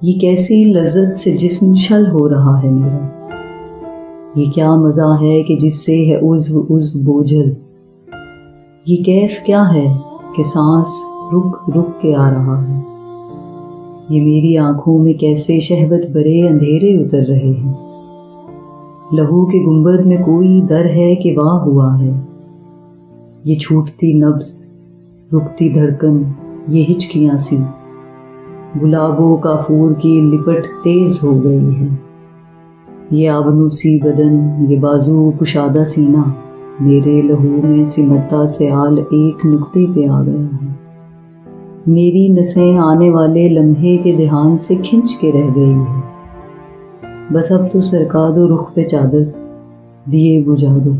ये कैसी लज्जत से जिस्म छल हो रहा है मेरा। ये क्या मज़ा है कि जिससे है उज़्व उज़्व बोझल। ये कैफ क्या है कि सांस रुक रुक के आ रहा है। ये मेरी आंखों में कैसे शहवत भरे अंधेरे उतर रहे हैं। लहू के गुंबद में कोई दर है कि वाह हुआ है। ये छूटती नब्ज़, रुकती धड़कन, ये हिचकियाँ सी, गुलाबों का फूर की लिपट तेज हो गई है। ये आबनूसी बदन, ये बाजू कुशादा सीना, मेरे लहू में सिमटता सयाल एक नुक्ते पे आ गया है। मेरी नसें आने वाले लम्हे के ध्यान से खिंच के रह गई है। बस अब तो सरका दो रुख पे चादर, दिए बुझा दो।